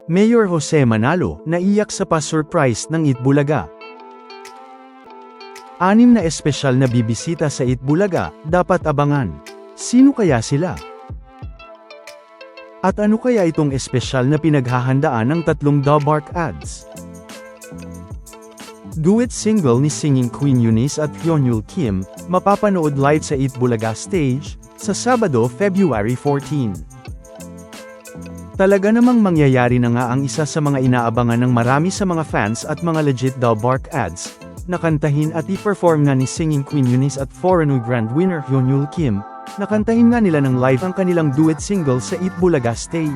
Mayor Jose Manalo, naiyak sa pa-surprise ng Itbulaga. 6 na espesyal na bibisita sa Itbulaga, dapat abangan. Sino kaya sila? At ano kaya itong espesyal na pinaghahandaan ng 3 Dabark ads? Duet single ni singing Queen Eunice at Hyunwoo Kim, mapapanood live sa Itbulaga stage, sa Sabado, February 14. Talaga namang mangyayari na nga ang isa sa mga inaabangan ng marami sa mga fans at mga legit Dabark ads, nakantahin at i-perform nga ni singing Queen Eunice at Foreigner Grand Winner Hyunwoo Kim, nakantahin nga nila ng live ang kanilang duet single sa Itbulaga stage.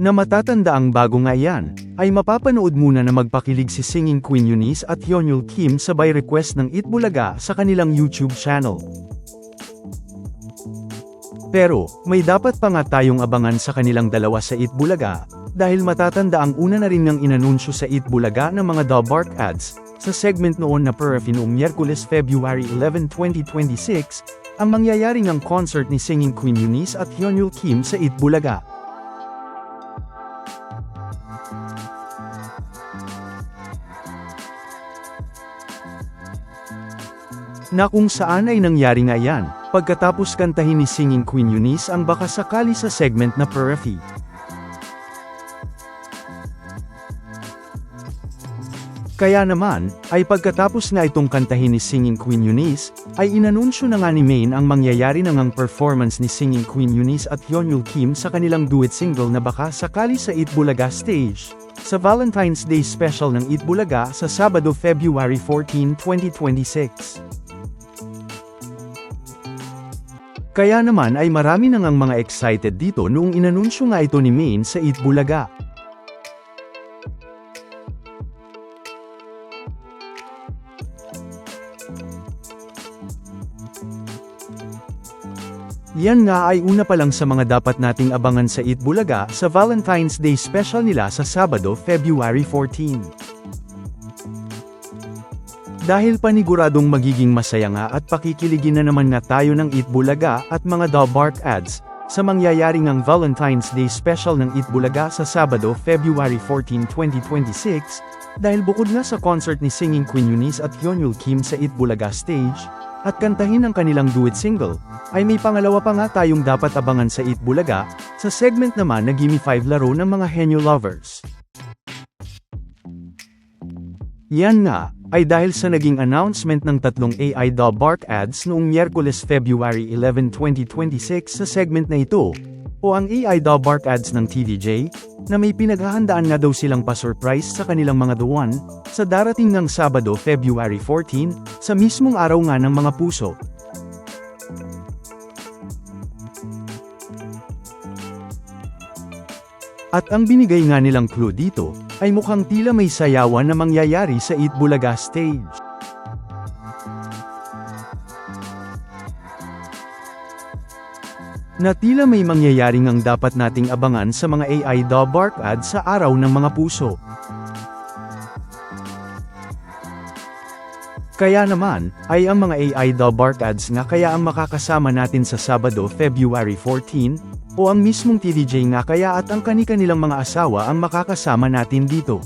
Na matatanda ang bago nga yan, ay mapapanood muna na magpakilig si singing Queen Eunice at Hyunwoo Kim sabay request ng Itbulaga sa kanilang YouTube channel. Pero, may dapat pa nga tayong abangan sa kanilang dalawa sa Itbulaga, dahil matatanda ang una na rin ng inanunsyo sa Itbulaga ng mga Dabark ads, sa segment noon na Perfy noong Miyerkules February 11, 2026, ang mangyayari ng concert ni singing Queen Eunice at Hyunwoo Kim sa Itbulaga. Na kung saan ay nangyari nga yan, pagkatapos kantahin ni singing Queen Eunice ang baka sakali sa segment na Perfy. Kaya naman, ay pagkatapos nga itong kantahin ni singing Queen Eunice, ay inanunsyo na nga ni Main ang mangyayari na ngang performance ni singing Queen Eunice at Hyunwoo Kim sa kanilang duet single na baka sakali sa Itbulaga stage, sa Valentine's Day special ng Itbulaga sa Sabado, February 14, 2026. Kaya naman ay marami na ngang mga excited dito noong inanunsyo nga ito ni Main sa Itbulaga. Yan nga ay una pa lang sa mga dapat nating abangan sa Itbulaga sa Valentine's Day special nila sa Sabado, February 14. Dahil paniguradong magiging masaya nga at pakikiligin na naman nga tayo ng Itbulaga at mga Dabark ads, sa mangyayari ngang Valentine's Day special ng Itbulaga sa Sabado, February 14, 2026, dahil bukod nga sa concert ni singing Queen Eunice at Hyunwoo Kim sa Itbulaga stage, at kantahin ang kanilang duet single, ay may pangalawa pa nga tayong dapat abangan sa Itbulaga, sa segment naman na Gimme 5 laro ng mga henyo lovers. Yan nga, ay dahil sa naging announcement ng 3 AI Dabark ads noong Miyerkules February 11, 2026 sa segment na ito, o ang AI Dabark ads ng TVJ, na may pinaghahandaan nga daw silang pa-surprise sa kanilang mga The One, sa darating ng Sabado, February 14, sa mismong araw nga ng mga puso. At ang binigay nga nilang clue dito, ay mukhang tila may sayawan na mangyayari sa Itbulaga stage. Na tila may mangyayari ngang dapat nating abangan sa mga AI Dabark ads sa araw ng mga puso. Kaya naman, ay ang mga AI Dabark ads nga kaya ang makakasama natin sa Sabado, February 14, o ang mismong TVJ nga kaya at ang kani-kanilang mga asawa ang makakasama natin dito.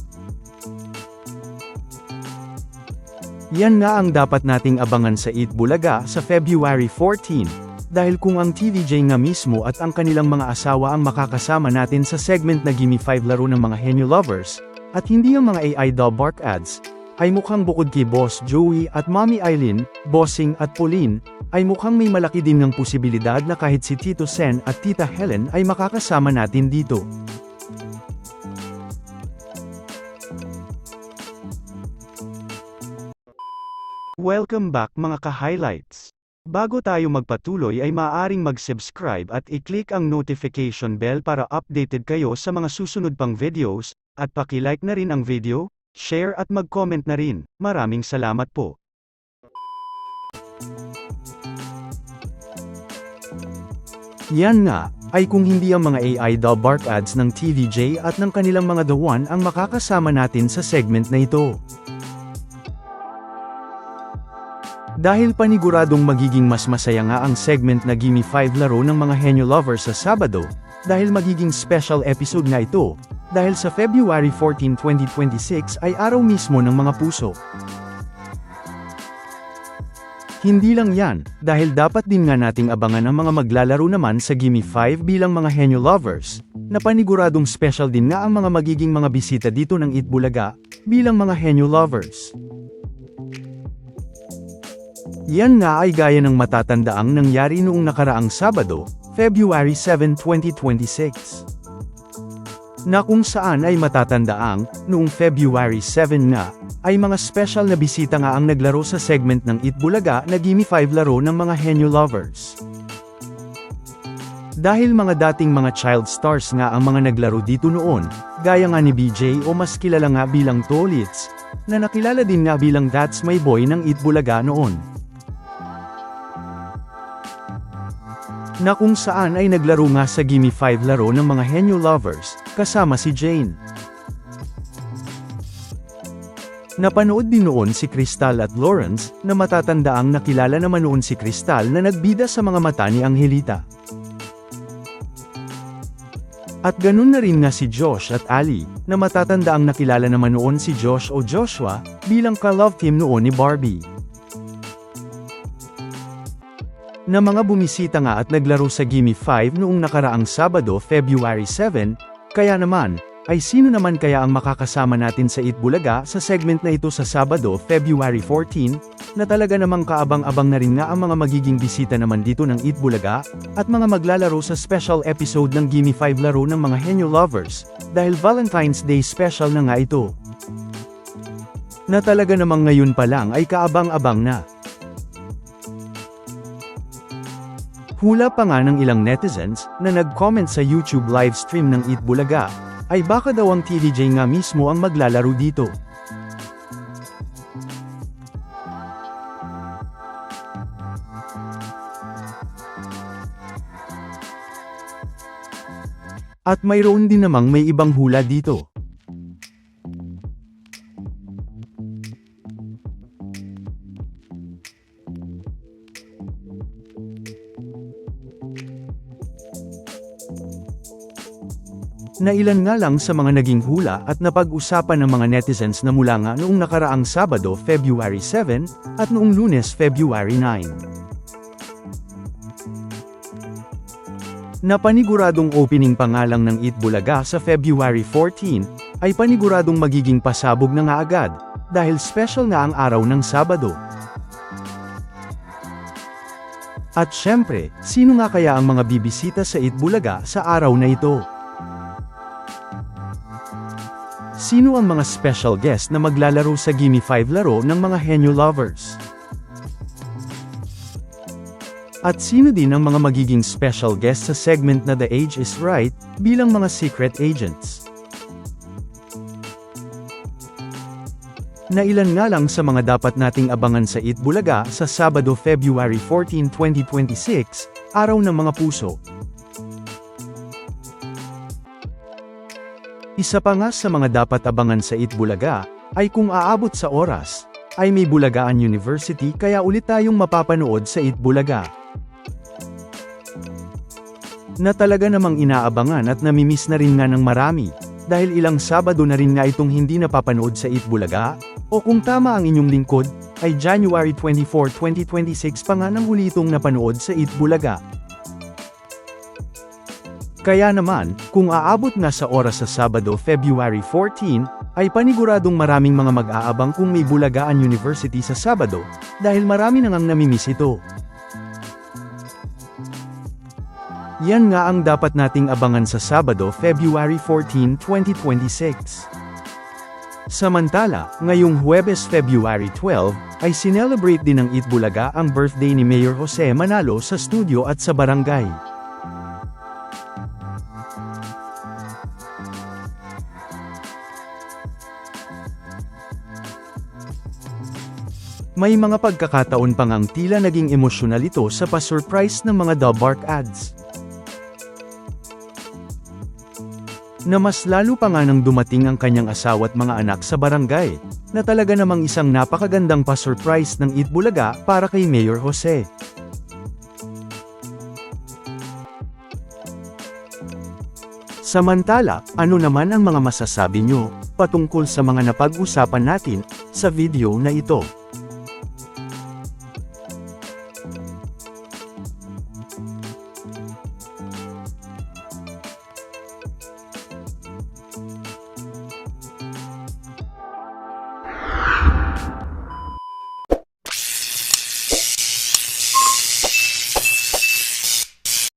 Yan nga ang dapat nating abangan sa Itbulaga sa February 14, dahil kung ang TVJ nga mismo at ang kanilang mga asawa ang makakasama natin sa segment na Gimme 5 laro ng mga henyo lovers, at hindi ang mga AI Dabark ads, ay mukhang bukod kay Boss Joey at Mommy Eileen, Bossing at Pauline, ay mukhang may malaki din ng posibilidad na kahit si Tito Sen at Tita Helen ay makakasama natin dito. Welcome back mga ka-highlights! Bago tayo magpatuloy ay maaaring mag-subscribe at i-click ang notification bell para updated kayo sa mga susunod pang videos, at paki-like na rin ang video, share at mag-comment na rin. Maraming salamat po. Yan nga, ay kung hindi ang mga AI The Bark ads ng TVJ at ng kanilang mga The One ang makakasama natin sa segment na ito. Dahil paniguradong magiging mas masaya nga ang segment na Gimme 5 laro ng mga henyo lovers sa Sabado, dahil magiging special episode nga ito, dahil sa February 14, 2026 ay araw mismo ng mga puso. Hindi lang yan, dahil dapat din nga nating abangan ang mga maglalaro naman sa Gimme 5 bilang mga henyo lovers, na paniguradong special din nga ang mga magiging mga bisita dito ng Eat Bulaga, bilang mga henyo lovers. Yan nga ay gaya ng matatandaang nangyari noong nakaraang Sabado, February 7, 2026. Na kung saan ay matatandaang, noong February 7 nga, ay mga special na bisita nga ang naglaro sa segment ng Eat Bulaga na Gimme 5 laro ng mga henyo lovers. Dahil mga dating mga child stars nga ang mga naglaro dito noon, gaya nga ni BJ o mas kilala nga bilang Tolits, na nakilala din nga bilang That's My Boy ng Eat Bulaga noon. Na kung saan ay naglaro nga sa Gimme 5 laro ng mga henyo lovers, kasama si Jane. Napanood din noon si Crystal at Lawrence, na matatandaang nakilala naman noon si Crystal na nagbida sa mga mata ni Angelita. At ganun na rin nga si Josh at Ali, na matatandaang nakilala naman noon si Josh o Joshua, bilang ka-love team noon ni Barbie. Na mga bumisita nga at naglaro sa Gimme 5 noong nakaraang Sabado, February 7, kaya naman, ay sino naman kaya ang makakasama natin sa Eat Bulaga sa segment na ito sa Sabado, February 14, na talaga namang kaabang-abang na rin nga ang mga magiging bisita naman dito ng Eat Bulaga, at mga maglalaro sa special episode ng Gimme 5 laro ng mga henyo lovers, dahil Valentine's Day special na nga ito. Na talaga namang ngayon pa lang ay kaabang-abang na. Hula pa nga ng ilang netizens, na nag-comment sa YouTube livestream ng Eat Bulaga, ay baka daw ang TVJ nga mismo ang maglalaro dito. At mayroon din namang may ibang hula dito. Na ilan nga lang sa mga naging hula at napag-usapan ng mga netizens na mula nga noong nakaraang Sabado, February 7, at noong Lunes, February 9. Na paniguradong opening pa nga lang ng Eat Bulaga sa February 14, ay paniguradong magiging pasabog na nga agad, dahil special nga ang araw ng Sabado. At syempre, sino nga kaya ang mga bibisita sa Eat Bulaga sa araw na ito? Sino ang mga special guest na maglalaro sa Gimme 5 laro ng mga henyo lovers? At sino din ang mga magiging special guest sa segment na The Age is Right, bilang mga secret agents? Na ilan nga lang sa mga dapat nating abangan sa Eat Bulaga sa Sabado, February 14, 2026, araw ng mga puso. Isa pa nga sa mga dapat abangan sa Eat Bulaga, ay kung aabot sa oras, ay may Bulagaan University kaya ulit tayong mapapanood sa Eat Bulaga. Na talaga namang inaabangan at namimiss na rin nga ng marami, dahil ilang Sabado na rin nga itong hindi napapanood sa Eat Bulaga, o kung tama ang inyong lingkod, ay January 24, 2026 pa nga nang huli itong napanood sa Eat Bulaga. Kaya naman, kung aabot nga sa oras sa Sabado, February 14, ay paniguradong maraming mga mag-aabang kung may Bulagaan University sa Sabado, dahil marami na ngang namimiss ito. Yan nga ang dapat nating abangan sa Sabado, February 14, 2026. Samantala, ngayong Huwebes, February 12, ay sinelebrate din ng Eat Bulaga ang birthday ni Mayor Jose Manalo sa studio at sa barangay. May mga pagkakataon pang ang tila naging emosyonal ito sa pa-surprise ng mga The Bark ads. Na mas lalo pa nga nang dumating ang kanyang asawa at mga anak sa barangay, na talaga namang isang napakagandang pa-surprise ng Itbulaga para kay Mayor Jose. Samantala, ano naman ang mga masasabi nyo patungkol sa mga napag-usapan natin sa video na ito?